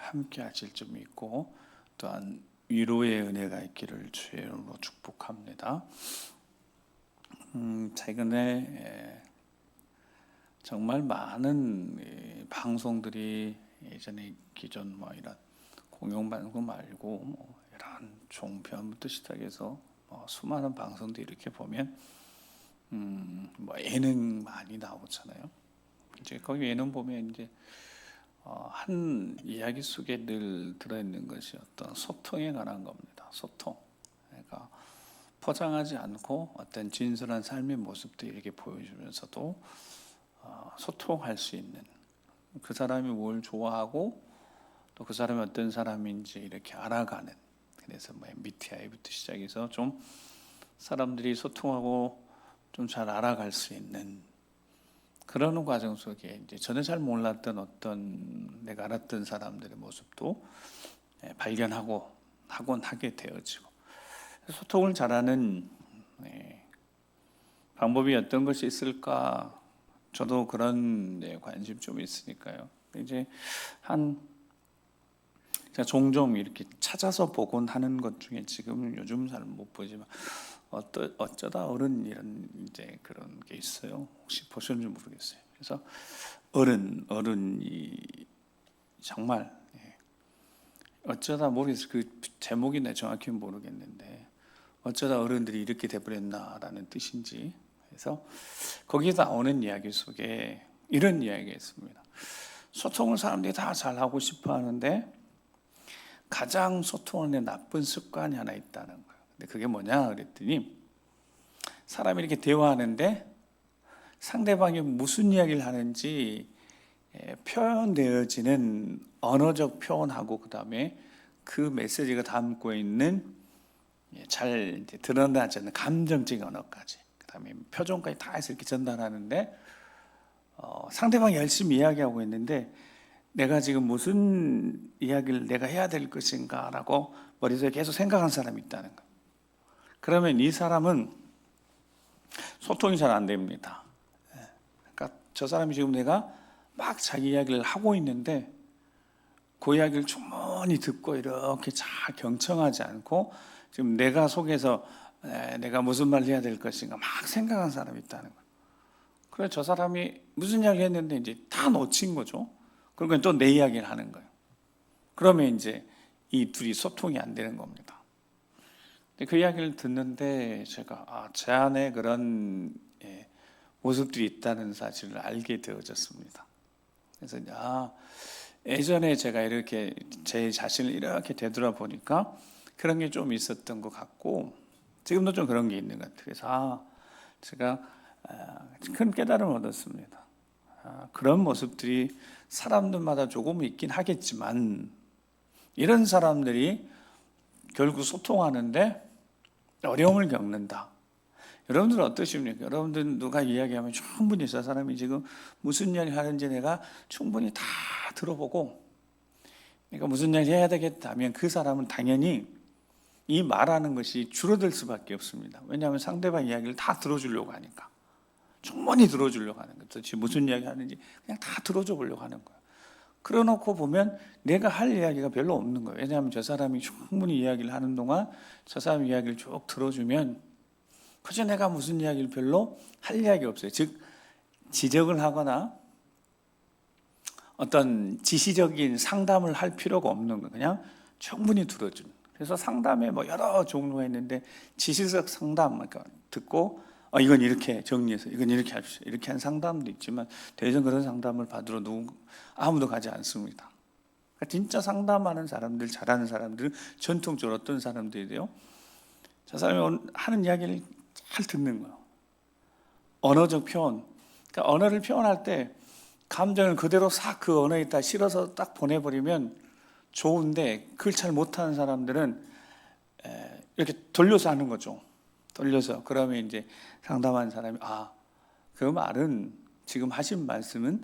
함께 하실 줄 믿고 또한 위로의 은혜가 있기를 주의 이름으로 축복합니다. 최근에 정말 많은 방송들이 예전에 기존 이런 공영방송 말고 이런 종편부터 시작해서 수많은 방송들 이렇게 보면 예능 많이 나오잖아요. 이제 거기 예능 보면 이제 한 이야기 속에 늘 들어있는 것이 어떤 소통에 관한 겁니다. 소통. 그러니까 포장하지 않고 어떤 진솔한 삶의 모습도 이렇게 보여주면서도 소통할 수 있는, 그 사람이 뭘 좋아하고 또 그 사람이 어떤 사람인지 이렇게 알아가는, 그래서 MBTI부터 시작해서 좀 사람들이 소통하고 좀 잘 알아갈 수 있는 그런 과정 속에 이제 전혀 잘 몰랐던 어떤 내가 알았던 사람들의 모습도 발견하고 하게 되어지고, 소통을 잘하는 방법이 어떤 것이 있을까? 저도 그런 관심 좀 있으니까요. 이제 제가 종종 이렇게 찾아서 보곤 하는 것 중에 지금 요즘 잘 못 보지만 어쩌다 어른 이런 이제 그런 게 있어요. 혹시 보셨는지 모르겠어요. 그래서 어른이 정말 어쩌다 모르겠어요. 그 제목이나 정확히 모르겠는데 어쩌다 어른들이 이렇게 돼버렸나라는 뜻인지. 그래서 거기에 나오는 이야기 속에 이런 이야기가 있습니다. 소통을 사람들이 다 잘하고 싶어 하는데 가장 소통하는 나쁜 습관이 하나 있다는 거예요. 근데 그게 뭐냐 그랬더니, 사람이 이렇게 대화하는데 상대방이 무슨 이야기를 하는지 표현되어지는 언어적 표현하고 그 다음에 그 메시지가 담고 있는 잘 드러나지 않는 감정적인 언어까지, 그 다음에 표정까지 다 해서 이렇게 전달하는데 상대방이 열심히 이야기하고 있는데 내가 지금 무슨 이야기를 내가 해야 될 것인가 라고 머릿속에 계속 생각하는 사람이 있다는 거예요. 그러면 이 사람은 소통이 잘 안 됩니다. 그러니까 저 사람이 지금 내가 막 자기 이야기를 하고 있는데 그 이야기를 충분히 듣고 이렇게 잘 경청하지 않고 지금 내가 속에서 내가 무슨 말을 해야 될 것인가 막 생각하는 사람이 있다는 거예요. 그래서 저 사람이 무슨 이야기를 했는데 이제 다 놓친 거죠. 그러니까 또 내 이야기를 하는 거예요. 그러면 이제 이 둘이 소통이 안 되는 겁니다. 그 이야기를 듣는데 제가 제 안에 그런 모습들이 있다는 사실을 알게 되어졌습니다. 그래서 예전에 제가 이렇게 제 자신을 이렇게 되돌아보니까 그런 게 좀 있었던 것 같고 지금도 좀 그런 게 있는 것 같아요. 그래서 제가 큰 깨달음을 얻었습니다. 그런 모습들이 사람들마다 조금 있긴 하겠지만 이런 사람들이 결국 소통하는데 어려움을 겪는다. 여러분들은 어떠십니까? 여러분들 누가 이야기하면 충분히 저 사람이 지금 무슨 이야기를 하는지 내가 충분히 다 들어보고 내가 무슨 이야기를 해야 되겠다면 그 사람은 당연히 이 말하는 것이 줄어들 수밖에 없습니다. 왜냐하면 상대방 이야기를 다 들어주려고 하니까. 충분히 들어주려고 하는 거예요. 도대체 무슨 이야기 하는지 그냥 다 들어줘 보려고 하는 거예요. 그러놓고 보면 내가 할 이야기가 별로 없는 거예요. 왜냐하면 저 사람이 충분히 이야기를 하는 동안 저 사람 이야기를 쭉 들어주면 그저 내가 무슨 이야기를 별로 할 이야기 없어요. 즉 지적을 하거나 어떤 지시적인 상담을 할 필요가 없는 거예요. 그냥 충분히 들어주는. 그래서 상담에 여러 종류가 있는데 지시적 상담, 그러니까 듣고 이건 이렇게 정리해서 이건 이렇게 하십시오. 이렇게 한 상담도 있지만 대전 그런 상담을 받으러 아무도 가지 않습니다. 그러니까 진짜 상담하는 사람들, 잘하는 사람들은 전통적으로 어떤 사람들이래요? 저 사람이 하는 이야기를 잘 듣는 거예요. 언어적 표현. 그러니까 언어를 표현할 때 감정을 그대로 싹 그 언어에다 실어서 딱 보내버리면 좋은데 그걸 잘 못하는 사람들은 이렇게 돌려서 하는 거죠. 돌려서. 그러면 이제 상담하는 사람이 그 말은 지금 하신 말씀은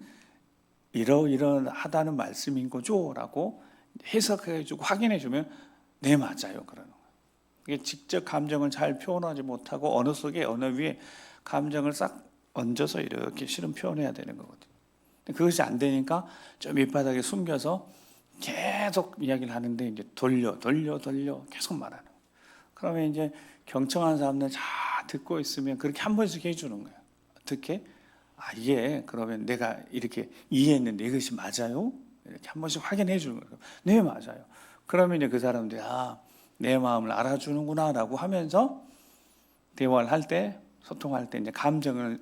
이러이러하다는 말씀인 거죠? 라고 해석해주고 확인해주면 네 맞아요. 그러는 거예요. 이게 직접 감정을 잘 표현하지 못하고 언어 속에 언어 위에 감정을 싹 얹어서 이렇게 실은 표현해야 되는 거거든요. 그것이 안 되니까 저 밑바닥에 숨겨서 계속 이야기를 하는데 이제 돌려 계속 말하는 거예요. 그러면 이제 경청하는 사람들 잘 듣고 있으면 그렇게 한 번씩 해주는 거예요. 어떻게? 이게 그러면 내가 이렇게 이해했는데 이것이 맞아요? 이렇게 한 번씩 확인해 주는 거예요. 네, 맞아요. 그러면 이제 그 사람들이 내 마음을 알아주는구나라고 하면서 대화를 할 때, 소통할 때 이제 감정을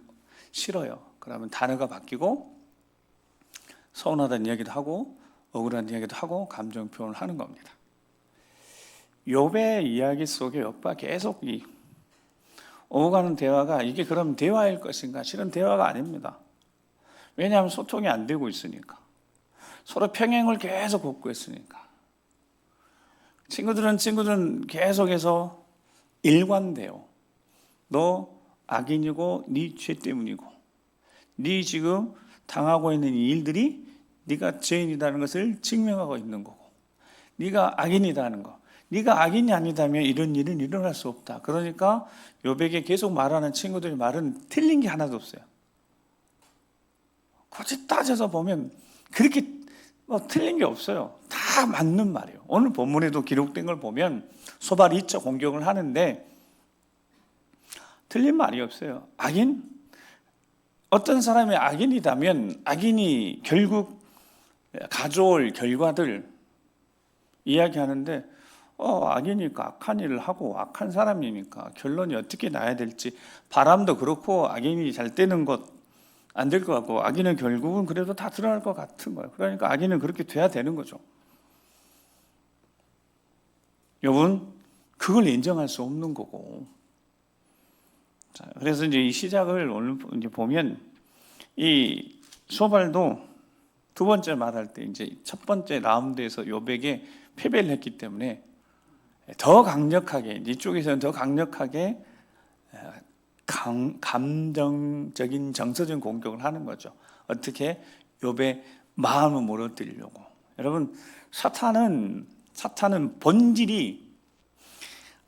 실어요. 그러면 단어가 바뀌고 서운하다는 이야기도 하고 억울한 이야기도 하고 감정 표현을 하는 겁니다. 욥의 이야기 속에 욥과 계속 이 오가는 대화가 이게 그럼 대화일 것인가? 실은 대화가 아닙니다. 왜냐하면 소통이 안 되고 있으니까. 서로 평행을 계속 걷고 있으니까. 친구들은 계속해서 일관돼요. 너 악인이고 네 죄 때문이고 네 지금 당하고 있는 이 일들이 네가 죄인이라는 것을 증명하고 있는 거고 네가 악인이라는 거. 네가 악인이 아니다면 이런 일은 일어날 수 없다. 그러니까 욥에게 계속 말하는 친구들의 말은 틀린 게 하나도 없어요. 굳이 따져서 보면 그렇게 틀린 게 없어요. 다 맞는 말이에요. 오늘 본문에도 기록된 걸 보면 소발 2차 공격을 하는데 틀린 말이 없어요. 악인? 어떤 사람이 악인이라면 악인이 결국 가져올 결과들 이야기하는데 악이니까 악한 일을 하고 악한 사람이니까 결론이 어떻게 나야 될지 바람도 그렇고 악인이 잘 되는 것 안 될 것 같고 악인은 결국은 그래도 다 드러날 것 같은 거예요. 그러니까 악인은 그렇게 돼야 되는 거죠. 욥은 그걸 인정할 수 없는 거고. 자, 그래서 이제 이 시작을 오늘 이제 보면 이 소발도 두 번째 말할 때 이제 첫 번째 라운드에서 욥에게 패배를 했기 때문에 더 강력하게 이쪽에서는 더 강력하게 감정적인 정서적인 공격을 하는 거죠. 어떻게? 욥의 마음을 무너뜨리려고. 여러분 사탄은 본질이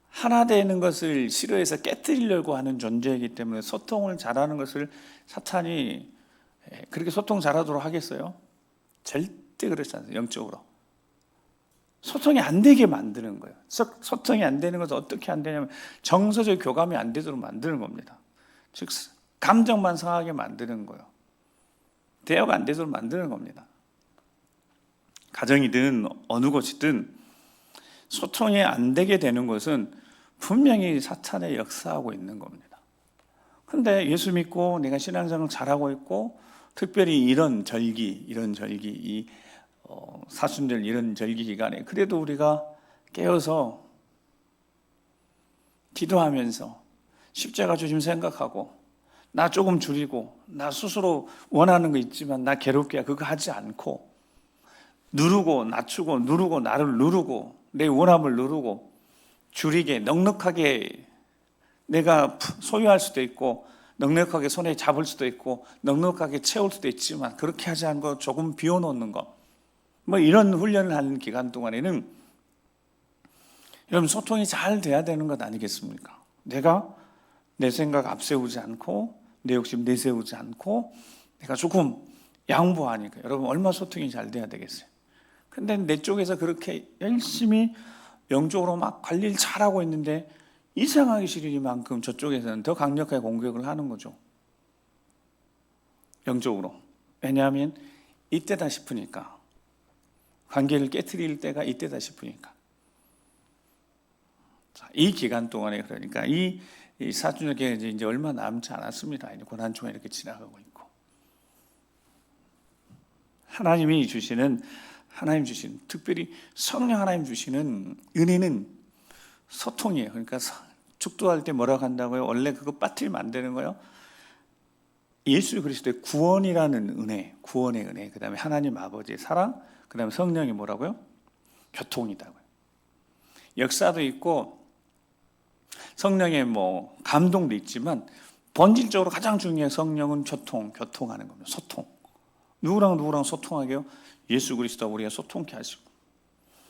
하나 되는 것을 싫어해서 깨뜨리려고 하는 존재이기 때문에 소통을 잘하는 것을 사탄이 그렇게 소통 잘하도록 하겠어요? 절대 그렇지 않아요. 영적으로 소통이 안 되게 만드는 거예요. 소통이 안 되는 것은 어떻게 안 되냐면 정서적 교감이 안 되도록 만드는 겁니다. 즉 감정만 상하게 만드는 거예요. 대화가 안 되도록 만드는 겁니다. 가정이든 어느 곳이든 소통이 안 되게 되는 것은 분명히 사탄의 역사하고 있는 겁니다. 그런데 예수 믿고 내가 신앙생활 잘하고 있고 특별히 이런 절기 이 사순절 이런 절기 기간에 그래도 우리가 깨어서 기도하면서 십자가 주심 생각하고 나 조금 줄이고 나 스스로 원하는 거 있지만 나 괴롭게 그거 하지 않고 누르고 낮추고 누르고 나를 누르고 내 원함을 누르고 줄이게 넉넉하게 내가 소유할 수도 있고 넉넉하게 손에 잡을 수도 있고 넉넉하게 채울 수도 있지만 그렇게 하지 않고 조금 비워놓는 거 이런 훈련을 하는 기간 동안에는 여러분 소통이 잘 돼야 되는 것 아니겠습니까? 내가 내 생각 앞세우지 않고 내 욕심 내세우지 않고 내가 조금 양보하니까 여러분 얼마나 소통이 잘 돼야 되겠어요? 근데 내 쪽에서 그렇게 열심히 영적으로 막 관리를 잘하고 있는데 이상하게 싫으니만큼 저쪽에서는 더 강력하게 공격을 하는 거죠. 영적으로. 왜냐하면 이때다 싶으니까. 관계를 깨트릴 때가 이때다 싶으니까. 자, 이 기간 동안에 그러니까 이 사순절기가 이제 얼마 남지 않았습니다. 이제 고난주가 이렇게 지나가고 있고. 하나님 주시는 특별히 성령 하나님 주시는 은혜는 소통이에요. 그러니까 축도할 때 뭐라고 한다고요? 원래 그거 빠뜨리면 안 되는 거예요. 예수 그리스도의 구원이라는 은혜, 구원의 은혜, 그 다음에 하나님 아버지의 사랑, 그 다음에 성령이 뭐라고요? 교통이다고요. 역사도 있고 성령의 감동도 있지만 본질적으로 가장 중요한 성령은 교통하는 겁니다. 소통. 누구랑 소통하게요? 예수 그리스도와 우리가 소통케 하시고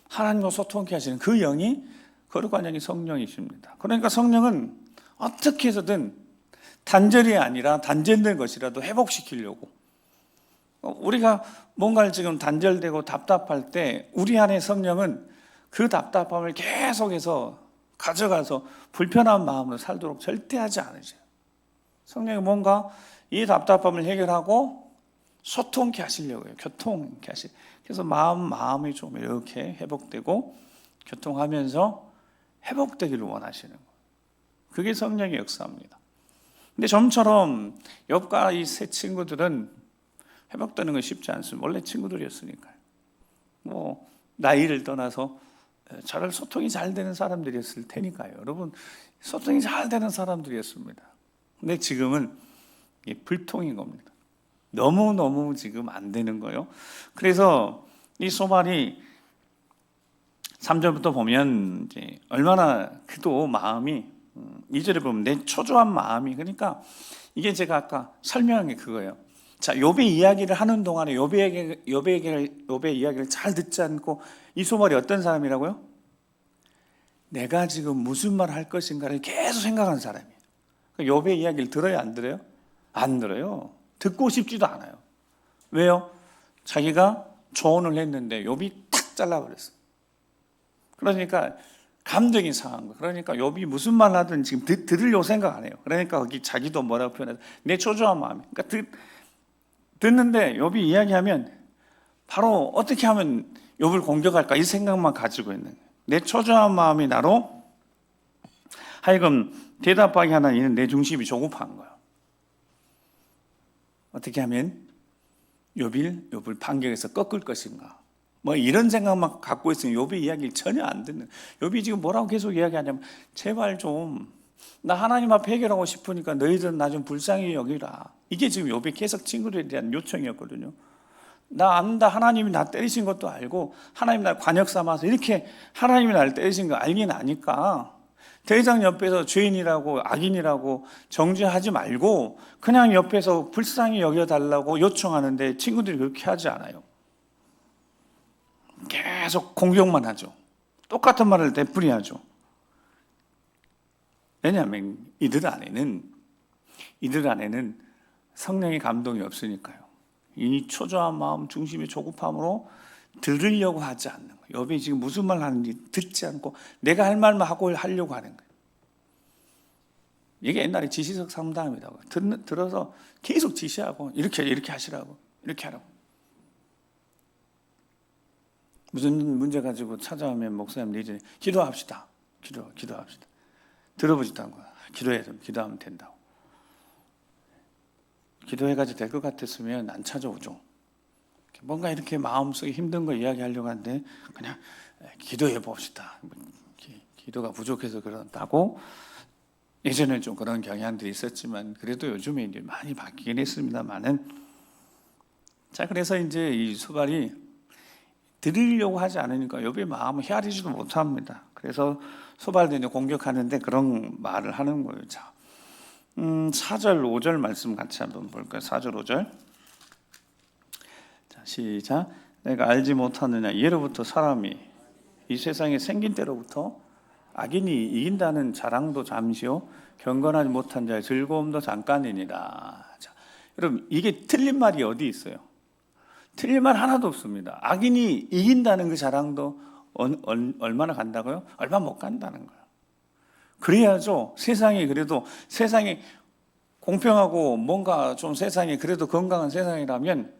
하나님과 소통케 하시는 그 영이 거룩한 영이 성령이십니다. 그러니까 성령은 어떻게 해서든 단절이 아니라 단절된 것이라도 회복시키려고 우리가 뭔가를 지금 단절되고 답답할 때 우리 안에 성령은 그 답답함을 계속해서 가져가서 불편한 마음으로 살도록 절대 하지 않으세요. 성령이 뭔가 이 답답함을 해결하고 소통케 하시려고 해요. 교통케 하시. 그래서 마음이 좀 이렇게 회복되고 교통하면서 회복되기를 원하시는 거예요. 그게 성령의 역사입니다. 근데 좀처럼 욥과 이 세 친구들은 회복되는 건 쉽지 않습니다. 원래 친구들이었으니까요. 뭐 나이를 떠나서 잘 소통이 잘 되는 사람들이었을 테니까요. 여러분, 소통이 잘 되는 사람들이었습니다. 근데 지금은 불통인 겁니다. 너무너무 지금 안 되는 거예요. 그래서 이 소발이 3절부터 보면 이제 얼마나 그도 마음이 2절에 보면 내 초조한 마음이, 그러니까 이게 제가 아까 설명한 게 그거예요. 자, 욥의 이야기를 하는 동안에 욥의 이야기를 잘 듣지 않고 이 소발이 어떤 사람이라고요? 내가 지금 무슨 말 할 것인가를 계속 생각하는 사람이에요. 욥의 이야기를 들어요, 안 들어요? 안 들어요. 듣고 싶지도 않아요. 왜요? 자기가 조언을 했는데 욥이 탁 잘라버렸어요. 그러니까 감정이 상한 거예요. 그러니까 욥이 무슨 말 하든 지금 들으려고 생각 안 해요. 그러니까 거기 자기도 뭐라고 표현해서 내 초조한 마음이. 그러니까 듣는데 욥이 이야기하면 바로 어떻게 하면 욥을 공격할까 이 생각만 가지고 있는 거예요. 내 초조한 마음이 나로 하여금 대답하게 하는 이는 내 중심이 조급한 거예요. 어떻게 하면 욥을 반격해서 꺾을 것인가, 뭐 이런 생각만 갖고 있으면 욥의 이야기를 전혀 안 듣는. 욥이 지금 뭐라고 계속 이야기하냐면 제발 좀 나 하나님 앞에 해결하고 싶으니까 너희들은 나 좀 불쌍히 여기라. 이게 지금 욥의 계속 친구들에 대한 요청이었거든요. 나 안다. 하나님이 나 때리신 것도 알고 하나님이 날 관역 삼아서 이렇게 하나님이 날 때리신 거 알긴 아니까 더 이상 옆에서 죄인이라고 악인이라고 정죄하지 말고 그냥 옆에서 불쌍히 여겨달라고 요청하는데 친구들이 그렇게 하지 않아요. 계속 공격만 하죠. 똑같은 말을 되풀이하죠. 왜냐하면 이들 안에는 성령의 감동이 없으니까요. 이 초조한 마음, 중심의 조급함으로 들으려고 하지 않는 거예요. 욥이 지금 무슨 말 하는지 듣지 않고 내가 할 말만 하려고 하는 거예요. 이게 옛날에 지시석 상담이라고 들어서 계속 지시하고 이렇게 하시라고, 이렇게 하라고. 무슨 문제 가지고 찾아오면 목사님 내전에 기도합시다. 기도합시다. 들어보지도 않고 기도하면 된다고. 기도해가지고 될 것 같았으면 안 찾아오죠. 뭔가 이렇게 마음속에 힘든 거 이야기하려고 하는데 그냥 기도해 봅시다. 기도가 부족해서 그런다고. 예전에는 좀 그런 경향들이 있었지만 그래도 요즘에 이제 많이 바뀌긴 했습니다만은. 자, 그래서 이제 이 소발이 들으려고 하지 않으니까 욥의 마음을 헤아리지도 못합니다. 그래서 소발도 이제 공격하는데 그런 말을 하는 거예요. 자, 4절 5절 말씀 같이 한번 볼까요? 4절 5절. 자, 시작. 내가 알지 못하느냐 예로부터 사람이 이 세상에 생긴 때로부터 악인이 이긴다는 자랑도 잠시요 경건하지 못한 자의 즐거움도 잠깐이니라. 자, 여러분 이게 틀린 말이 어디 있어요? 틀린 말 하나도 없습니다. 악인이 이긴다는 그 자랑도 얼마나 간다고요? 얼마 못 간다는 거예요. 그래야죠. 그래도 세상이 공평하고 뭔가 좀 세상이 그래도 건강한 세상이라면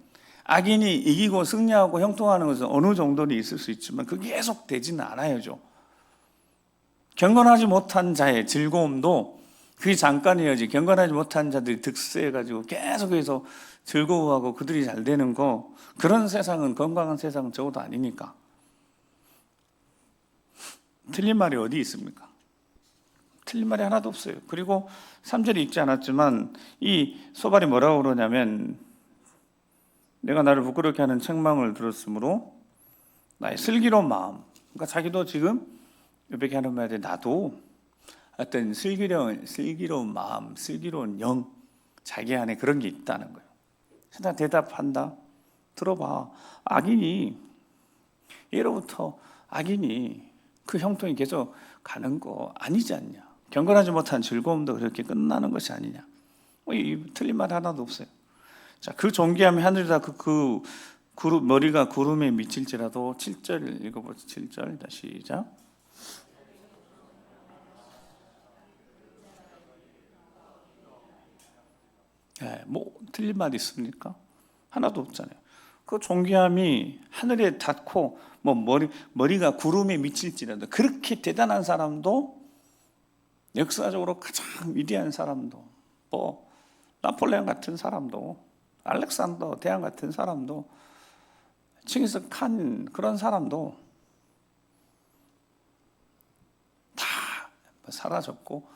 악인이 이기고 승리하고 형통하는 것은 어느 정도는 있을 수 있지만 그게 계속 되지는 않아야죠. 경건하지 못한 자의 즐거움도 그게 잠깐이어야지. 경건하지 못한 자들이 득세해가지고 계속해서 즐거워하고 그들이 잘 되는 거, 그런 세상은, 건강한 세상은 적어도 아니니까. 틀린 말이 어디 있습니까? 틀린 말이 하나도 없어요. 그리고 3절에 읽지 않았지만 이 소발이 뭐라고 그러냐면 내가 나를 부끄럽게 하는 책망을 들었으므로 나의 슬기로운 마음, 그러니까 자기도 지금 이렇게 하는 말에 나도 어떤 슬기로운 마음, 슬기로운 영, 자기 안에 그런 게 있다는 거예요. 그래서 대답한다. 들어봐. 예로부터 악인이 그 형통이 계속 가는 거 아니지 않냐. 경건하지 못한 즐거움도 그렇게 끝나는 것이 아니냐. 틀린 말 하나도 없어요. 자, 그 존귀함이 하늘이다. 머리가 구름에 미칠지라도 7절 읽어보죠. 7절 다시 시작. 뭐 틀린 말 있습니까? 하나도 없잖아요. 그 존귀함이 하늘에 닿고 뭐 머리가 구름에 미칠지라도 그렇게 대단한 사람도, 역사적으로 가장 위대한 사람도, 뭐 나폴레옹 같은 사람도, 알렉산더 대왕 같은 사람도, 칭기스 칸 그런 사람도 다 사라졌고,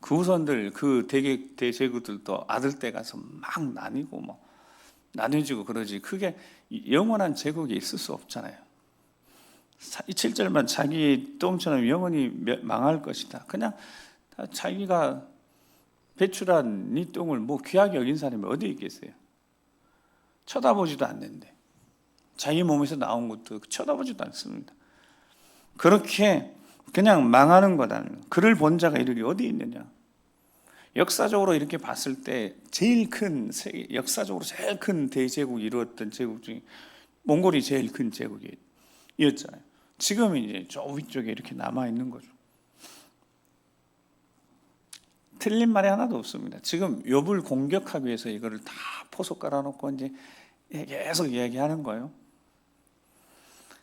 그 후손들, 그 대제국들도 아들 때 가서 막 나뉘고 뭐 나뉘어지고 그러지. 그게 영원한 제국이 있을 수 없잖아요. 이 7절만 자기 똥처럼 영원히 망할 것이다. 그냥 자기가 배출한 이 똥을 뭐 귀하게 여긴 사람이 어디 있겠어요? 쳐다보지도 않는데, 자기 몸에서 나온 것도 쳐다보지도 않습니다. 그렇게 그냥 망하는 거다는, 그를 본 자가 이르기 어디 있느냐. 역사적으로 이렇게 봤을 때 제일 큰 세계, 역사적으로 제일 큰 대제국이 이루었던 제국 중에 몽골이 제일 큰 제국이었잖아요. 지금은 이제 저 위쪽에 이렇게 남아 있는 거죠. 틀린 말이 하나도 없습니다. 지금 욥을 공격하기 위해서 이거를 다 포석 깔아놓고 이제 계속 이야기하는 거예요.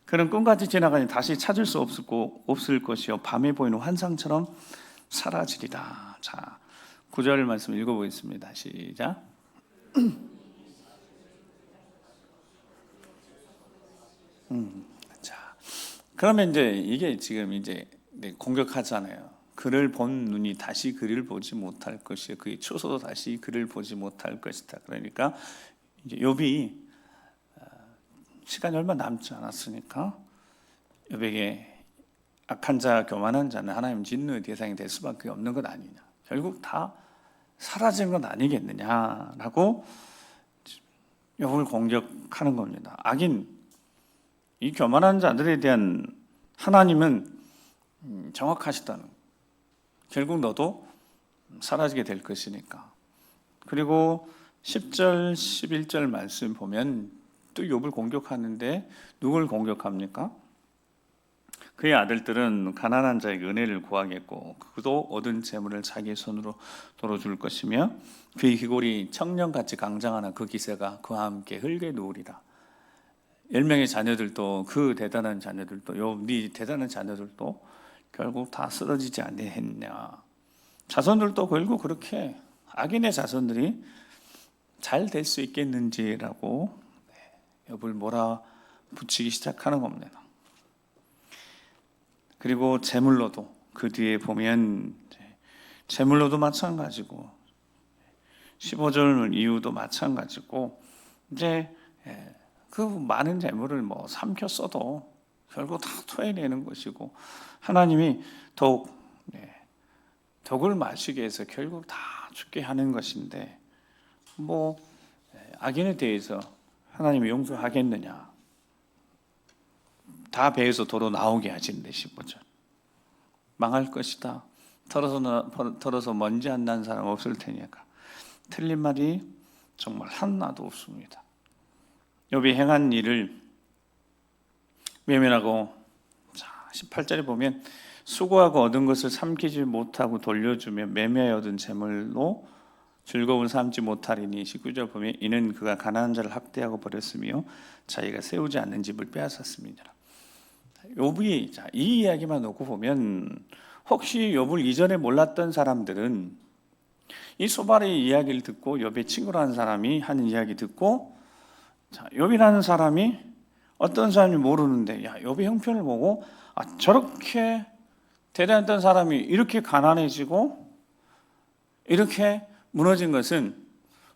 그는 꿈같이 지나가니 다시 찾을 수 없을 것이요 밤에 보이는 환상처럼 사라지리다. 자, 9절 말씀 읽어보겠습니다. 시작. 자, 그러면 이제 이게 지금 이제 공격하잖아요. 그를 본 눈이 다시 그를 보지 못할 것이요 그의 초소도 다시 그를 보지 못할 것이다. 그러니까 이제 욥이 시간이 얼마 남지 않았으니까 욥에게 악한 자, 교만한 자는 하나님 진노의 대상이 될 수밖에 없는 것 아니냐, 결국 다 사라진 건 아니겠느냐라고 욥을 공격하는 겁니다. 악인, 이 교만한 자들에 대한 하나님은 정확하시다는, 결국 너도 사라지게 될 것이니까. 그리고 10절, 11절 말씀 보면 또 욥을 공격하는데 누굴 공격합니까? 그의 아들들은 가난한 자에게 은혜를 구하겠고 그도 얻은 재물을 자기 손으로 돌아줄 것이며 그의 귀골이 청년같이 강장하나 그 기세가 그와 함께 흙에 누우리라. 10명의 자녀들도, 그 대단한 자녀들도, 네 대단한 자녀들도 결국 다 쓰러지지 아니했냐. 자손들도 결국 그렇게 악인의 자손들이 잘 될 수 있겠는지라고 욥을 몰아붙이기 시작하는 겁니다. 그리고 재물로도, 그 뒤에 보면 재물로도 마찬가지고 15절 이후도 마찬가지고, 이제 그 많은 재물을 뭐 삼켜 써도 결국 다 토해내는 것이고, 하나님이 더욱 독을 마시게 해서 결국 다 죽게 하는 것인데, 뭐 악인에 대해서 하나님이 용서하겠느냐. 다 배에서 도로 나오게 하신대. 15절. 망할 것이다. 털어서 먼지 안 난 사람 없을 테니까. 틀린 말이 정말 하나도 없습니다. 욥이 행한 일을 외면하고, 자, 18절에 보면 수고하고 얻은 것을 삼키지 못하고 돌려주며 매매하여 얻은 재물로 즐거움을 삼지 못하리니, 19절 보면 이는 그가 가난한 자를 학대하고 버렸으며 자기가 세우지 않는 집을 빼앗았습니다. 욥이, 자, 이 이야기만 놓고 보면 혹시 욥을 이전에 몰랐던 사람들은 이 소발의 이야기를 듣고, 욥의 친구라는 사람이 하는 이야기 듣고, 자, 욥이라는 사람이 어떤 사람인지 모르는데, 야, 욥의 형편을 보고, 아, 저렇게 대단했던 사람이 이렇게 가난해지고 이렇게 무너진 것은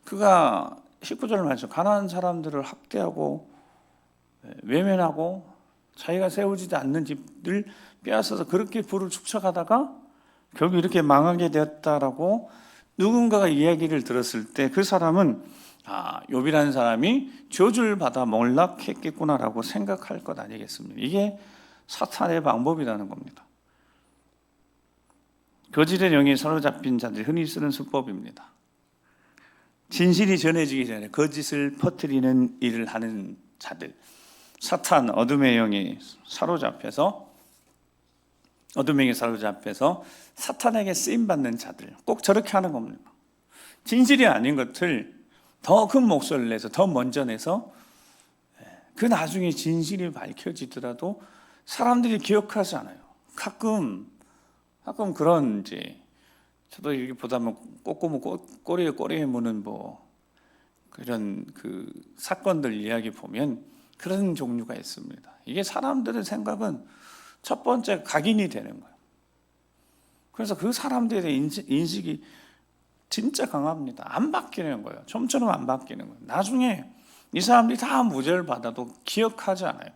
그가 19절 말씀, 가난한 사람들을 학대하고 외면하고 자기가 세우지 않는 집들 빼앗아서 그렇게 부를 축적하다가 결국 이렇게 망하게 되었다라고 누군가가 이야기를 들었을 때 그 사람은, 아, 욥이라는 사람이 저주를 받아 몰락했겠구나라고 생각할 것 아니겠습니까? 이게 사탄의 방법이라는 겁니다. 거짓의 영에 사로잡힌 자들이 흔히 쓰는 수법입니다. 진실이 전해지기 전에 거짓을 퍼뜨리는 일을 하는 자들, 사탄 어둠의 영이 사로잡혀서 사탄에게 쓰임받는 자들, 꼭 저렇게 하는 겁니다. 진실이 아닌 것을 더 큰 목소리를 내서 더 먼저 내서 그 나중에 진실이 밝혀지더라도 사람들이 기억하지 않아요. 가끔 그런 이제 저도 이렇게 보다 보면 꼬리에 무는 그런 그 사건들 이야기 보면 그런 종류가 있습니다. 이게 사람들의 생각은 첫 번째 각인이 되는 거예요. 그래서 그 사람들의 인식이 진짜 강합니다. 안 바뀌는 거예요. 좀처럼 안 바뀌는 거예요. 나중에 이 사람들이 다 무죄를 받아도 기억하지 않아요.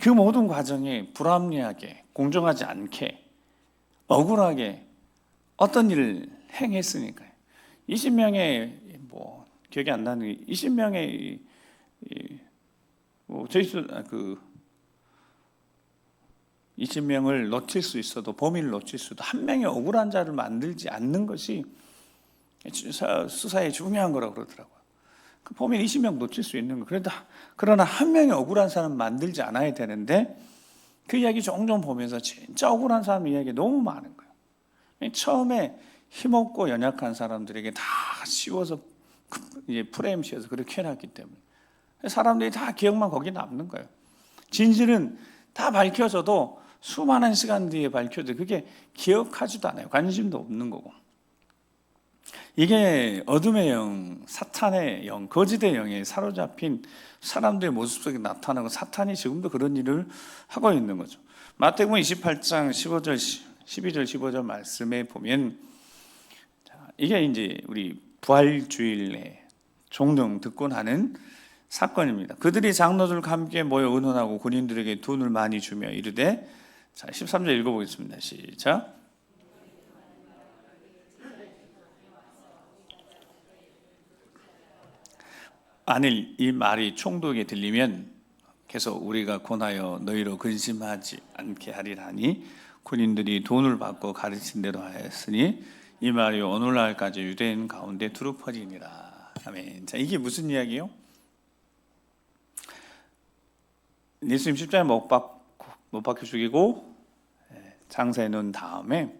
그 모든 과정이 불합리하게, 공정하지 않게, 억울하게 어떤 일을 행했으니까요. 20명의 기억이 안 나는 20명의 그 20명을 놓칠 수 있어도, 범인을 놓칠 수도 한 명의 억울한 자를 만들지 않는 것이 수사에 중요한 거라고 그러더라고요. 그 범인 20명 놓칠 수 있는 거. 그러나 한 명의 억울한 사람 만들지 않아야 되는데 그 이야기 종종 보면서 진짜 억울한 사람 이야기 너무 많은 거예요. 처음에 힘없고 연약한 사람들에게 다 씌워서 프레임 씌워서 그렇게 해놨기 때문에 사람들이 다 기억만 거기 남는 거예요. 진실은 다 밝혀져도 수많은 시간 뒤에 밝혀도 그게 기억하지도 않아요. 관심도 없는 거고. 이게 어둠의 영, 사탄의 영, 거짓의 영에 사로잡힌 사람들의 모습 속에 나타나고 사탄이 지금도 그런 일을 하고 있는 거죠. 마태복음 28장 12절 15절 말씀에 보면 이게 이제 우리 부활주일에 종종 듣곤 하는 사건입니다. 그들이 장로들과 함께 모여 의논하고 군인들에게 돈을 많이 주며 이르되, 자 13절 읽어보겠습니다. 시작. 만일 이 말이 총독에게 들리면 계속 우리가 권하여 너희로 근심하지 않게 하리라 하니 군인들이 돈을 받고 가르친 대로 하였으니 이 말이 오늘날까지 유대인 가운데 두루 퍼지니라. 아멘. 자, 이게 무슨 이야기요? 예수님 십자가에 못 박혀 죽이고 장사해 놓은 다음에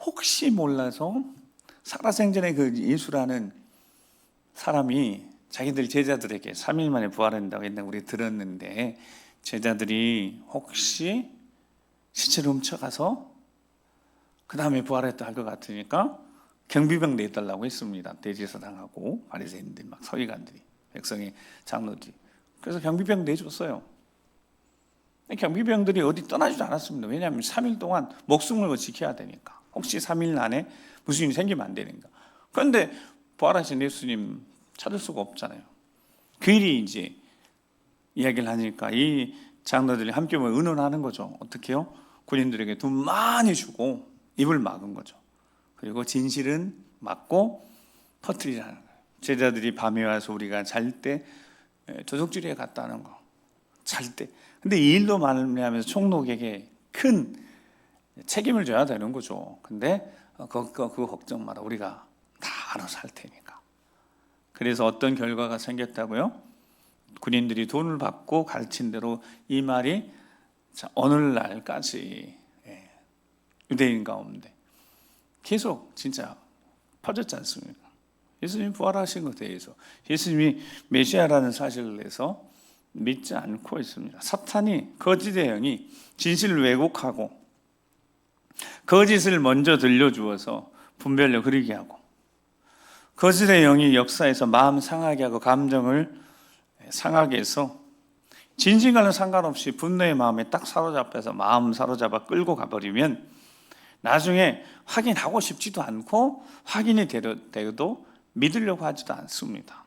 혹시 몰라서 살아생전에 그 예수라는 사람이 자기들 제자들에게 3일 만에 부활한다고 했는데 우리 들었는데 제자들이 혹시 시체를 훔쳐가서 그 다음에 부활했다 할 것 같으니까 경비병 내달라고 했습니다. 대제사장하고 바리새인들 막 서기관들이 백성의 장로들이. 그래서 경비병 내줬어요. 경비병들이 어디 떠나지도 않았습니다. 왜냐하면 3일 동안 목숨을 지켜야 되니까. 혹시 3일 안에 무슨 일이 생기면 안 되니까. 그런데 부활하신 예수님 찾을 수가 없잖아요. 그 일이 이제 이야기를 하니까 이 장로들이 함께 의논하는 거죠. 어떻게요? 군인들에게 돈 많이 주고 입을 막은 거죠. 그리고 진실은 막고 퍼뜨리라는 거예요. 제자들이 밤에 와서 우리가 잘 때 도둑질에 갔다는 거. 잘 때. 근데 이 일로 말미암아서 총독에게 큰 책임을 져야 되는 거죠. 근데 그거 걱정 마라. 우리가 다 알아서 할 테니까. 그래서 어떤 결과가 생겼다고요? 군인들이 돈을 받고 가르친 대로 이 말이 오늘날까지 유대인 가운데 계속 진짜 퍼졌지 않습니까? 예수님이 부활하신 것에 대해서 예수님이 메시아라는 사실을 내서 믿지 않고 있습니다. 사탄이 거짓의 영이 진실을 왜곡하고 거짓을 먼저 들려주어서 분별력 흐리게 하고 거짓의 영이 역사에서 마음 상하게 하고 감정을 상하게 해서 진실과는 상관없이 분노의 마음에 딱 사로잡혀서 마음 사로잡아 끌고 가버리면 나중에 확인하고 싶지도 않고 확인이 되어도 믿으려고 하지도 않습니다.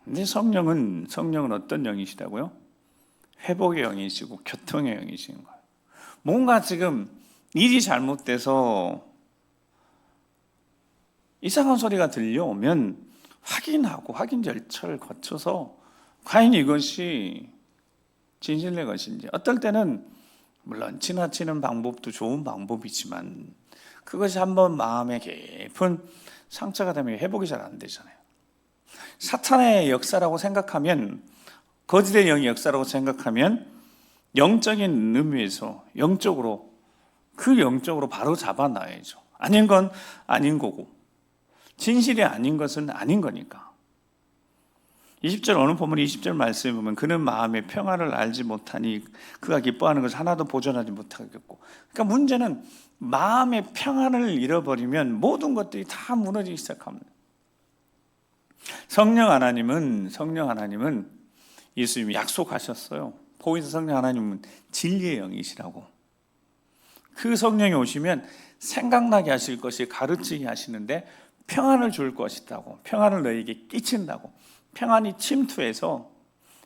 근데 성령은 어떤 영이시다고요? 회복의 영이시고 교통의 영이신 거예요. 뭔가 지금 일이 잘못돼서 이상한 소리가 들려오면 확인하고 확인 절차를 거쳐서 과연 이것이 진실의 것인지, 어떨 때는 물론 지나치는 방법도 좋은 방법이지만 그것이 한번 마음에 깊은 상처가 되면 회복이 잘 안 되잖아요. 사탄의 역사라고 생각하면, 거짓의 영의 역사라고 생각하면 영적인 의미에서 영적으로 바로 잡아놔야죠. 아닌 건 아닌 거고 진실이 아닌 것은 아닌 거니까. 20절 어느 본문 20절 말씀에 보면 그는 마음의 평안을 알지 못하니 그가 기뻐하는 것을 하나도 보존하지 못하겠고, 그러니까 문제는 마음의 평안을 잃어버리면 모든 것들이 다 무너지기 시작합니다. 성령 하나님은 예수님이 약속하셨어요. 보이는 성령 하나님은 진리의 영이시라고. 그 성령이 오시면 생각나게 하실 것이 가르치게 하시는데 평안을 줄 것이라고, 평안을 너에게 끼친다고. 평안이 침투해서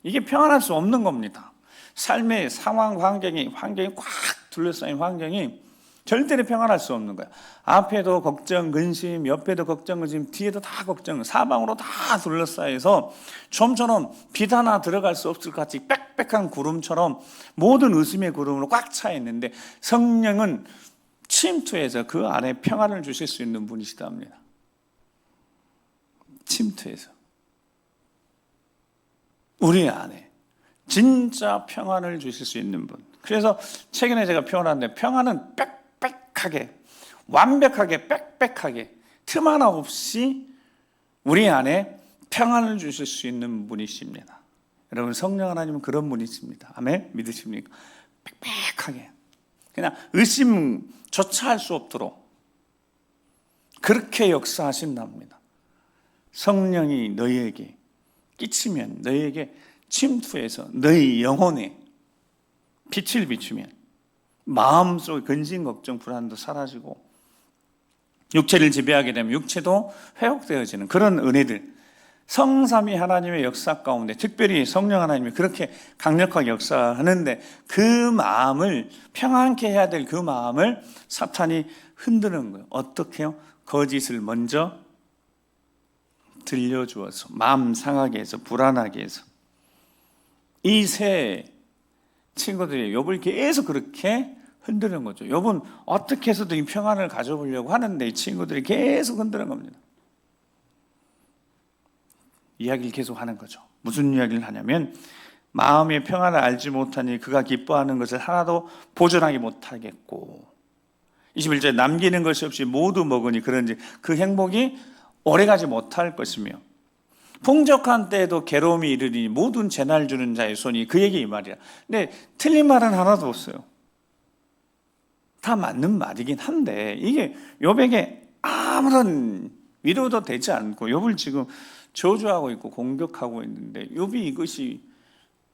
이게 평안할 수 없는 겁니다. 삶의 상황, 환경이 꽉 둘러싸인 환경이 절대로 평안할 수 없는 거야. 앞에도 걱정, 근심, 옆에도 걱정, 근심, 뒤에도 다 걱정, 사방으로 다 둘러싸여서 좀처럼 빛 하나 들어갈 수 없을 것 같이 빽빽한 구름처럼 모든 의심의 구름으로 꽉 차 있는데, 성령은 침투해서 그 안에 평안을 주실 수 있는 분이시다 합니다. 침투해서 우리 안에 진짜 평안을 주실 수 있는 분. 그래서 최근에 제가 표현하는데, 평안은 빽빽하게, 완벽하게, 빽빽하게, 틈 하나 없이 우리 안에 평안을 주실 수 있는 분이십니다. 여러분, 성령 하나님은 그런 분이십니다. 아멘? 믿으십니까? 빽빽하게, 그냥 의심조차 할 수 없도록 그렇게 역사하신답니다. 성령이 너희에게 끼치면, 너희에게 침투해서 너희 영혼에 빛을 비추면 마음속의 근심, 걱정, 불안도 사라지고 육체를 지배하게 되면 육체도 회복되어지는 그런 은혜들, 성삼위 하나님의 역사 가운데 특별히 성령 하나님이 그렇게 강력하게 역사하는데, 그 마음을 평안케 해야 될 그 마음을 사탄이 흔드는 거예요. 어떻게 해요? 거짓을 먼저 들려주어서 마음 상하게 해서 불안하게 해서. 이 세 친구들이 욥을 계속 그렇게 흔드는 거죠. 욥은 어떻게 해서든 이 평안을 가져보려고 하는데 이 친구들이 계속 흔드는 겁니다. 이야기를 계속 하는 거죠. 무슨 이야기를 하냐면, 마음의 평안을 알지 못하니 그가 기뻐하는 것을 하나도 보존하지 못하겠고, 21절에 남기는 것이 없이 모두 먹으니 그런지 그 행복이 오래가지 못할 것이며, 풍족한 때에도 괴로움이 이르니 모든 재날 주는 자의 손이 그에게 이 말이라. 근데 틀린 말은 하나도 없어요. 다 맞는 말이긴 한데, 이게 욥에게 아무런 위로도 되지 않고 욥을 지금 저주하고 있고 공격하고 있는데, 욥이 이것이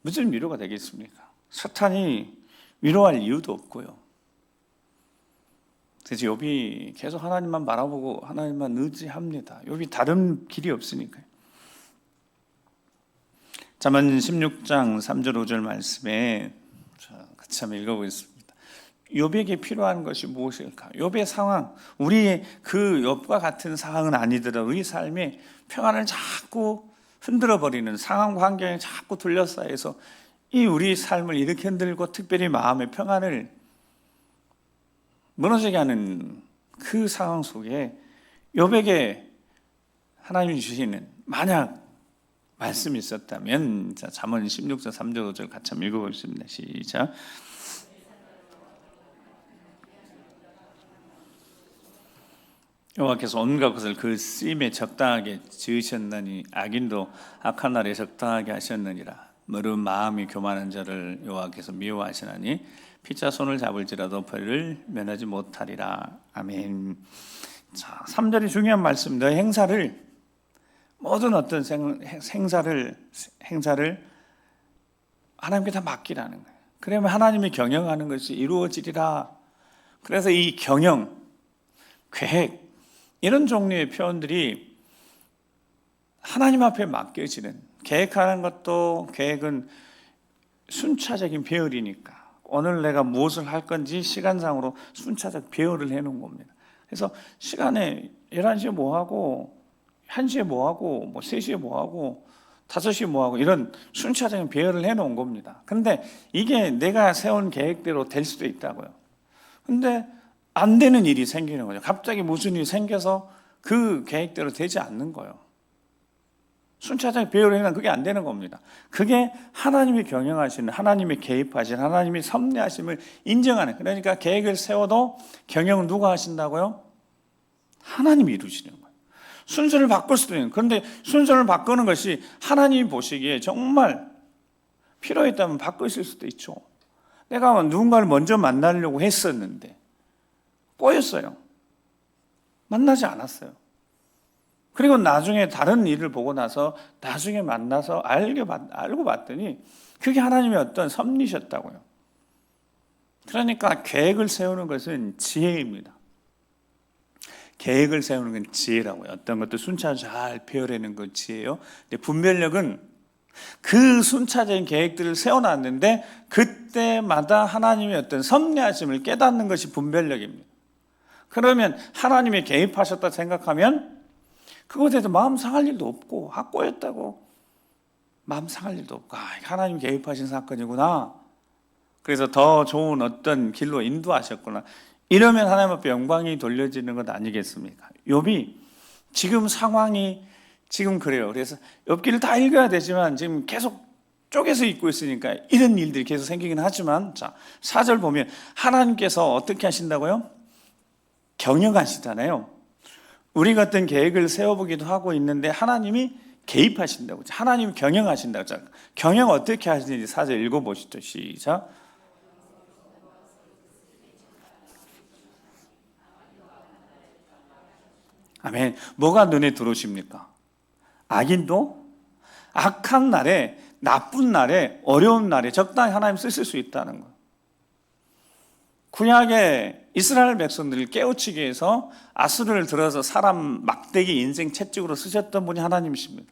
무슨 위로가 되겠습니까? 사탄이 위로할 이유도 없고요. 그래서 욥이 계속 하나님만 바라보고 하나님만 의지합니다. 욥이 다른 길이 없으니까요. 잠언 16장 3절 5절 말씀에 같이 한번 읽어보겠습니다. 욥에게 필요한 것이 무엇일까? 욥의 상황, 우리의 그 욥과 같은 상황은 아니더라도 우리 삶의 평안을 자꾸 흔들어버리는 상황과 환경에 자꾸 둘러싸여서 이 우리 삶을 이렇게 흔들고 특별히 마음의 평안을 무너지게 하는 그 상황 속에 욥에게 하나님이 주시는 만약 말씀이 있었다면, 자, 잠언 16장 3절 5절 같이 한번 읽어보겠습니다. 시작. 여호와께서 온갖 것을 그 쓰임에 적당하게 지으셨나니 악인도 악한 날에 적당하게 하셨느니라. 무릇 마음이 교만한 자를 여호와께서 미워하시나니 피차 손을 잡을지라도 벌을 면하지 못하리라. 아멘. 자, 3절이 중요한 말씀. 너의 행사를, 모든 어떤 행사를 하나님께 다 맡기라는 거예요. 그러면 하나님이 경영하는 것이 이루어지리라. 그래서 이 경영, 계획, 이런 종류의 표현들이 하나님 앞에 맡겨지는, 계획하는 것도, 계획은 순차적인 배열이니까 오늘 내가 무엇을 할 건지 시간상으로 순차적 배열을 해놓은 겁니다. 그래서 시간에 11시에 뭐하고, 1시에 뭐하고, 3시에 뭐하고, 5시에 뭐하고, 이런 순차적인 배열을 해놓은 겁니다. 근데 이게 내가 세운 계획대로 될 수도 있다고요. 근데 안 되는 일이 생기는 거죠. 갑자기 무슨 일이 생겨서 그 계획대로 되지 않는 거예요. 순차적인 배열을 해는 그게 안 되는 겁니다. 그게 하나님이 경영하시는, 하나님이 개입하신, 하나님이 섭리하심을 인정하는, 그러니까 계획을 세워도 경영을 누가 하신다고요? 하나님이 이루시는 거예요. 순서를 바꿀 수도 있는, 그런데 순서를 바꾸는 것이 하나님이 보시기에 정말 필요했다면 바꾸실 수도 있죠. 내가 누군가를 먼저 만나려고 했었는데 꼬였어요. 만나지 않았어요. 그리고 나중에 다른 일을 보고 나서 나중에 만나서 알고 봤더니 그게 하나님의 어떤 섭리셨다고요. 그러니까 계획을 세우는 것은 지혜입니다. 계획을 세우는 건 지혜라고요. 어떤 것도 순차적으로 잘 배워내는 건 지혜예요. 근데 분별력은 그 순차적인 계획들을 세워놨는데 그때마다 하나님의 어떤 섭리하심을 깨닫는 것이 분별력입니다. 그러면 하나님이 개입하셨다 생각하면 그것에 대해서 마음 상할 일도 없고, 꼬였다고 마음 상할 일도 없고, 하나님이 개입하신 사건이구나, 그래서 더 좋은 어떤 길로 인도하셨구나, 이러면 하나님 앞에 영광이 돌려지는 것 아니겠습니까? 욥이 지금 상황이 지금 그래요. 그래서 욥기를 다 읽어야 되지만 지금 계속 쪼개서 읽고 있으니까 이런 일들이 계속 생기긴 하지만, 자, 4절 보면 하나님께서 어떻게 하신다고요? 경영하시잖아요. 우리가 어떤 계획을 세워보기도 하고 있는데 하나님이 개입하신다고, 하나님이 경영하신다고. 자, 경영 어떻게 하시는지 4절 읽어보시죠. 시작. 아멘. 뭐가 눈에 들어오십니까? 악인도 악한 날에, 나쁜 날에, 어려운 날에 적당히 하나님 쓰실 수 있다는 거예요. 구약의 이스라엘 백성들을 깨우치기 위해서 아수르를 들어서 사람 막대기 인생 채찍으로 쓰셨던 분이 하나님이십니다.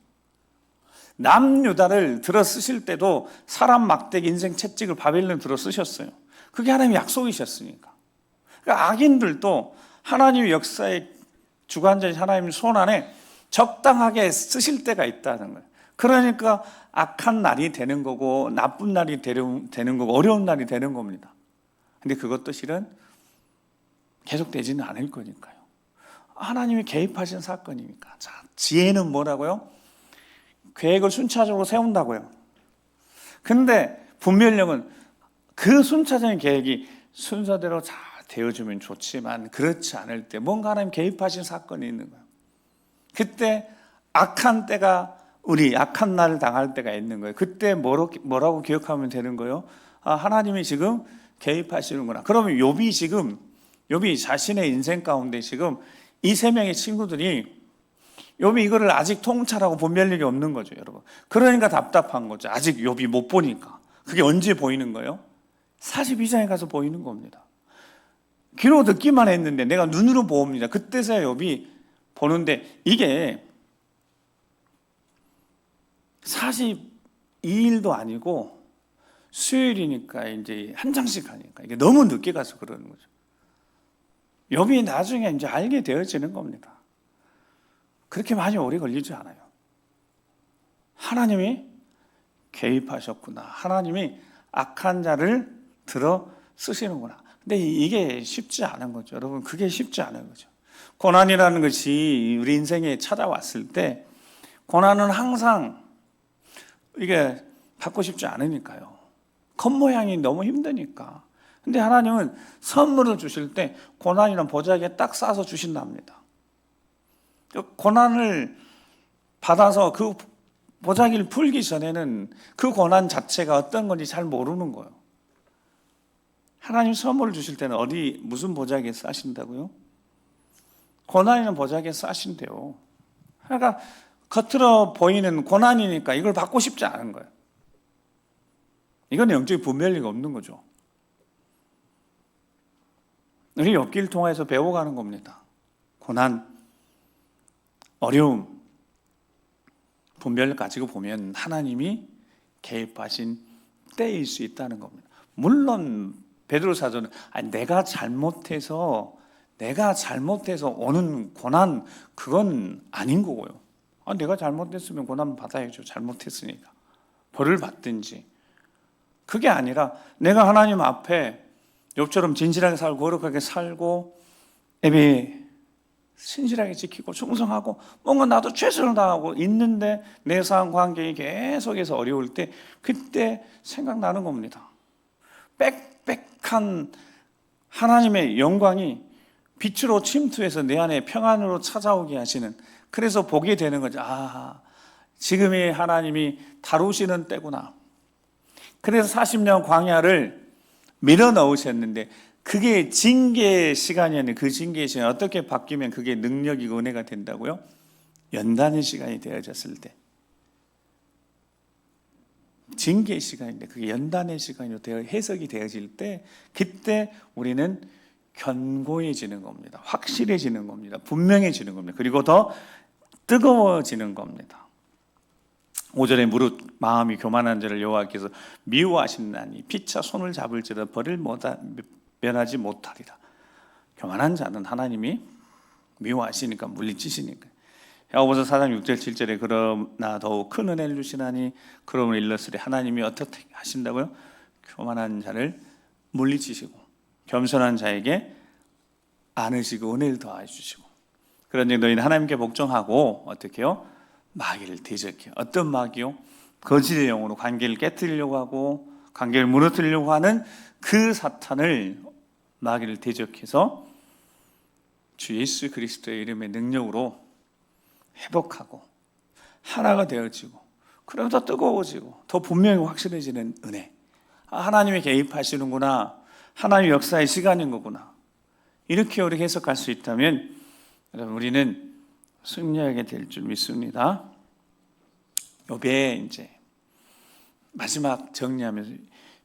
남유다를 들어 쓰실 때도 사람 막대기 인생 채찍을 바벨론에 들어 쓰셨어요. 그게 하나님의 약속이셨으니까. 그러니까 악인들도 하나님의 역사의 주관자이신 하나님의 손 안에 적당하게 쓰실 때가 있다는 거예요. 그러니까 악한 날이 되는 거고 나쁜 날이 되는 거고 어려운 날이 되는 겁니다. 근데 그것도 실은 계속되지는 않을 거니까요. 하나님이 개입하신 사건이니까. 자, 지혜는 뭐라고요? 계획을 순차적으로 세운다고요. 근데 분별력은 그 순차적인 계획이 순서대로 잘 되어주면 좋지만 그렇지 않을 때 뭔가 하나님 개입하신 사건이 있는 거예요. 그때 악한 때가, 우리 악한 날을 당할 때가 있는 거예요. 그때 뭐라고 기억하면 되는 거예요? 하나님이 지금 개입하시는구나. 그러면 욥이 자신의 인생 가운데 지금 이 세 명의 친구들이 욥이 이거를 아직 통찰하고 분별력이 없는 거죠, 여러분. 그러니까 답답한 거죠. 아직 욥이 못 보니까. 그게 언제 보이는 거예요? 42장에 가서 보이는 겁니다. 귀로 듣기만 했는데 내가 눈으로 봅니다. 그때서야 욥이 보는데, 이게 42일도 아니고 수요일이니까 이제 한 장씩 하니까 이게 너무 늦게 가서 그러는 거죠. 욥이 나중에 이제 알게 되어지는 겁니다. 그렇게 많이 오래 걸리지 않아요. 하나님이 개입하셨구나. 하나님이 악한 자를 들어 쓰시는구나. 근데 이게 쉽지 않은 거죠. 여러분, 그게 쉽지 않은 거죠. 고난이라는 것이 우리 인생에 찾아왔을 때 고난은 항상 이게 받고 싶지 않으니까요. 겉모양이 너무 힘드니까. 근데 하나님은 선물을 주실 때 고난이란 보자기에 딱 싸서 주신답니다. 고난을 받아서 그 보자기를 풀기 전에는 그 고난 자체가 어떤 건지 잘 모르는 거예요. 하나님 선물을 주실 때는 무슨 보자기에 싸신다고요? 고난이란 보자기에 싸신대요. 그러니까 겉으로 보이는 고난이니까 이걸 받고 싶지 않은 거예요. 이건 영적인 분별리가 없는 거죠. 우리 욥기를 통해서 배워가는 겁니다. 고난, 어려움, 분별을 가지고 보면 하나님이 개입하신 때일 수 있다는 겁니다. 물론 베드로 사도는 내가 잘못해서 오는 고난, 그건 아닌 거고요. 내가 잘못했으면 고난 받아야죠. 잘못했으니까. 벌을 받든지. 그게 아니라 내가 하나님 앞에 욥처럼 진실하게 살고 거룩하게 살고 예배 신실하게 지키고 충성하고 뭔가 나도 최선을 다하고 있는데 내 상황 관계가 계속해서 어려울 때 그때 생각나는 겁니다. 빽빽한 하나님의 영광이 빛으로 침투해서 내 안에 평안으로 찾아오게 하시는, 그래서 보게 되는 거죠. 아, 지금이 하나님이 다루시는 때구나. 그래서 40년 광야를 밀어 넣으셨는데 그게 징계의 시간이었는데 그 징계의 시간이 어떻게 바뀌면 그게 능력이고 은혜가 된다고요? 연단의 시간이 되어졌을 때, 징계의 시간인데 그게 연단의 시간으로 해석이 되어질 때, 그때 우리는 견고해지는 겁니다. 확실해지는 겁니다. 분명해지는 겁니다. 그리고 더 뜨거워지는 겁니다. 5절에 무릇 마음이 교만한 자를 여호와께서 미워하신다니 피차 손을 잡을지라도 벌을 면하지 못하리라. 교만한 자는 하나님이 미워하시니까, 물리치시니까. 야고보서 4장 6절 7절에 그러나 더욱 큰 은혜를 주시나니 그러므로 일러스되 하나님이 어떻게 하신다고요? 교만한 자를 물리치시고 겸손한 자에게 안으시고 은혜를 더하여 주시고. 그런즉 너희는 하나님께 복종하고 어떻게 해요? 마귀를 대적해요. 어떤 마귀요? 거짓의 영으로 관계를 깨뜨리려고 하고 관계를 무너뜨리려고 하는 그 사탄을, 마귀를 대적해서 주 예수 그리스도의 이름의 능력으로 회복하고 하나가 되어지고, 그러면 더 뜨거워지고 더 분명히 확실해지는 은혜. 아, 하나님이 개입하시는구나, 하나님의 역사의 시간인 거구나, 이렇게 우리 해석할 수 있다면 여러분 우리는 승리하게 될 줄 믿습니다. 욥의 이제 마지막 정리하면서,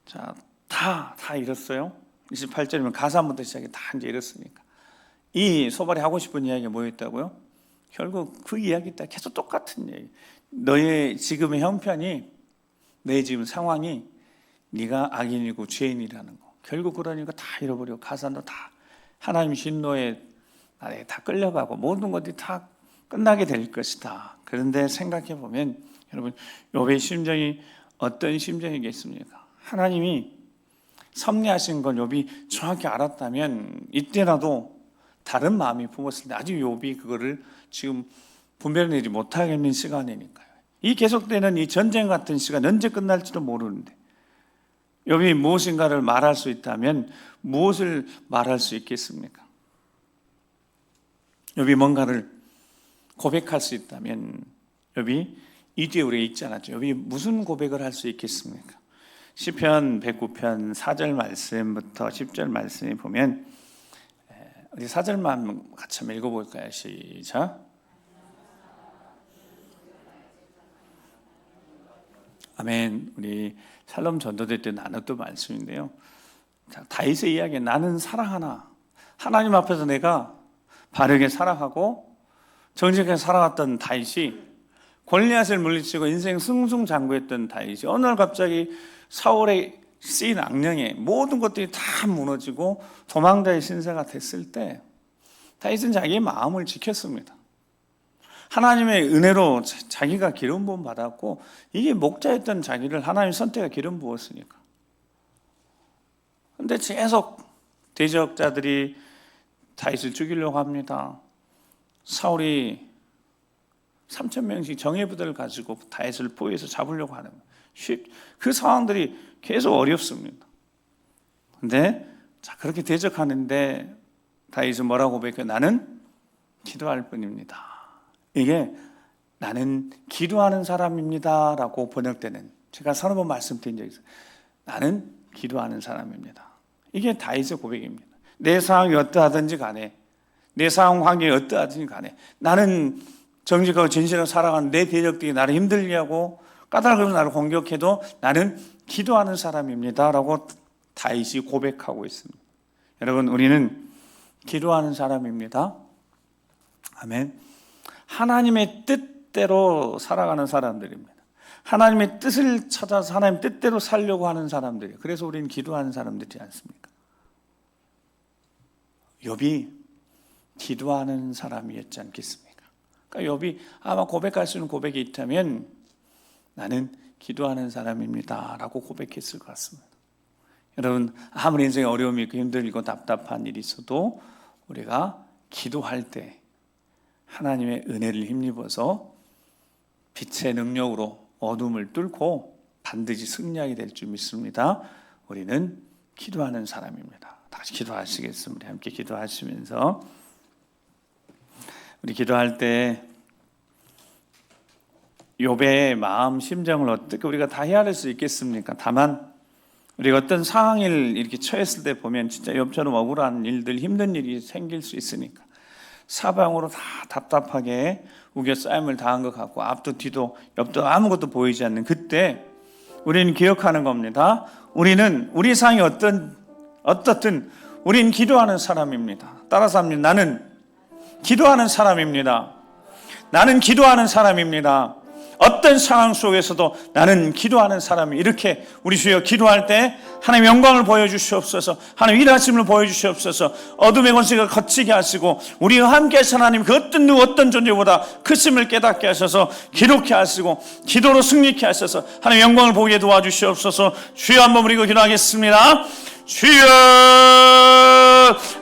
자, 다 이뤘어요. 28절이면 가사부터 시작해 다 이제 이뤘으니까 이 소발이 하고 싶은 이야기가 뭐였다고요? 결국 그 이야기 때 계속 똑같은 얘기. 너의 지금의 형편이, 내 지금 상황이 네가 악인이고 죄인이라는 거. 결국 그러니까 다 잃어버리고 가산도 다 하나님 진노에 나에 다 끌려가고 모든 것들이 다 끝나게 될 것이다. 그런데 생각해 보면 여러분, 욥의 심정이 어떤 심정이겠습니까? 하나님이 섭리하신 걸 욥이 정확히 알았다면 이때라도 다른 마음이 품었을 때, 아직 욥이 그거를 지금 분별내지 못하겠는 시간이니까요. 이 계속되는 이 전쟁 같은 시간 언제 끝날지도 모르는데 욥이 무엇인가를 말할 수 있다면 무엇을 말할 수 있겠습니까? 욥이 뭔가를 고백할 수 있다면 욥이 이 뒤에 우리가 읽지 않았죠. 욥이 무슨 고백을 할 수 있겠습니까? 시편 109편 4절 말씀부터 10절 말씀에 보면, 우리 4절만 같이 한번 읽어볼까요? 시작. 아멘. 우리 샬롬 전도대 때 나눴던 말씀인데요. 자, 다윗의 이야기, 나는 사랑하나. 하나님 앞에서 내가 바르게 살아가고 정직하게 살아갔던 다윗이, 골리앗을 물리치고 인생 승승장구했던 다윗이 어느 날 갑자기 사울의 쓰인 악령에 모든 것들이 다 무너지고 도망자의 신세가 됐을 때 다윗은 자기의 마음을 지켰습니다. 하나님의 은혜로 자기가 기름 부음 받았고, 이게 목자였던 자기를 하나님 선택과 기름 부었으니까. 그런데 계속 대적자들이 다윗을 죽이려고 합니다. 사울이 3,000명씩 정예부대를 가지고 다윗을 포위해서 잡으려고 하는 거예요. 그 상황들이 계속 어렵습니다. 근데 자, 그렇게 대적하는데 다윗은 뭐라고 고백해요? 나는 기도할 뿐입니다. 이게 나는 기도하는 사람입니다 라고 번역되는, 제가 서너 번 말씀드린 적이 있어요. 나는 기도하는 사람입니다. 이게 다윗의 고백입니다. 내 상황이 어떠하든지 간에, 내 상황 환경이 어떠하든지 간에 나는 정직하고 진실하게 살아가는 내 대적들이 나를 힘들게 하고 까닭없이 나를 공격해도 나는 기도하는 사람입니다 라고 다윗이 고백하고 있습니다. 여러분, 우리는 기도하는 사람입니다. 아멘. 하나님의 뜻대로 살아가는 사람들입니다. 하나님의 뜻을 찾아서 하나님 뜻대로 살려고 하는 사람들이에요. 그래서 우리는 기도하는 사람들이지 않습니까? 욥이 기도하는 사람이었지 않겠습니까? 그러니까 욥이 아마 고백할 수 있는 고백이 있다면 나는 기도하는 사람입니다 라고 고백했을 것 같습니다. 여러분, 아무리 인생에 어려움이 있고 힘들고 답답한 일이 있어도 우리가 기도할 때 하나님의 은혜를 힘입어서 빛의 능력으로 어둠을 뚫고 반드시 승리하게 될 줄 믿습니다. 우리는 기도하는 사람입니다. 다시 기도하시겠습니다. 함께 기도하시면서 우리 기도할 때 욥의 마음 심정을 어떻게 우리가 다 헤아릴 수 있겠습니까? 다만 우리가 어떤 상황을 이렇게 처했을 때 보면 진짜 욥처럼 억울한 일들, 힘든 일이 생길 수 있으니까 사방으로 다 답답하게 우겨싸임을 당한 것 같고 앞도 뒤도 옆도 아무것도 보이지 않는 그때 우리는 기억하는 겁니다. 우리는 우리 상황이 어떻든 우리는 기도하는 사람입니다. 따라서 합니다. 나는 기도하는 사람입니다. 나는 기도하는 사람입니다. 어떤 상황 속에서도 나는 기도하는 사람이 이렇게 우리 주여 기도할 때 하나님의 영광을 보여주시옵소서, 하나님의 일하심을 보여주시옵소서, 어둠의 권세가 거치게 하시고 우리와 함께 하신 하나님 그 어떤 존재보다 크심을 깨닫게 하셔서 기록케 하시고 기도로 승리케 하셔서 하나님의 영광을 보게 도와주시옵소서. 주여 한번 우리 기도하겠습니다. 주여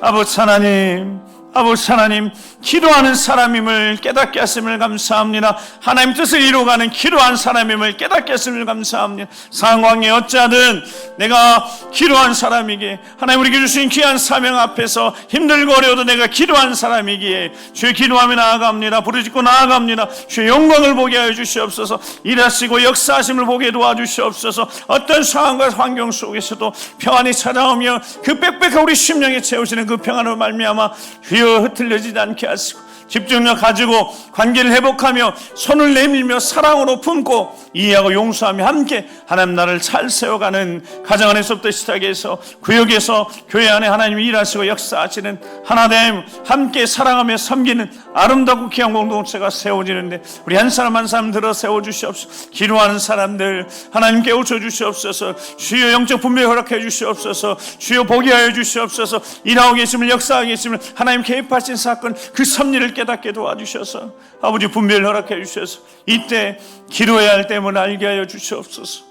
아버지 하나님 기도하는 사람임을 깨닫게 하심을 감사합니다. 하나님 뜻을 이루어가는 기도한 사람임을 깨닫게 하심을 감사합니다. 상황이 어찌하든 내가 기도한 사람이기에 하나님 우리에게 주신 귀한 사명 앞에서 힘들고 어려워도 내가 기도한 사람이기에 주의 기도하며 나아갑니다. 부르짖고 나아갑니다. 주의 영광을 보게 하여 주시옵소서. 일하시고 역사하심을 보게 도와주시옵소서. 어떤 상황과 환경 속에서도 평안이 찾아오며 그 빽빽한 우리 심령에 채우시는 그 평안으로 말미암아 주여 흩날려지지 않게 하시고 집중력 가지고 관계를 회복하며 손을 내밀며 사랑으로 품고 이해하고 용서하며 함께 하나님 나라를 잘 세워가는 가정 안에서부터 시작해서 구역에서 교회 안에 하나님이 일하시고 역사하시는 하나님 함께 사랑하며 섬기는 아름답고 귀한 공동체가 세워지는데 우리 한 사람 한 사람 들어 세워주시옵소서. 기도하는 사람들 하나님 깨우쳐 주시옵소서. 주여 영적 분별 허락해 주시옵소서. 주여 보게 하여 주시옵소서. 일하고 계심을 역사하고 계심을 하나님 개입하신 사건 그 섭리를 깨닫게 도와주셔서 아버지 분별 허락해 주셔서 이때 기도해야 할 때문에 알게 하여 주시옵소서.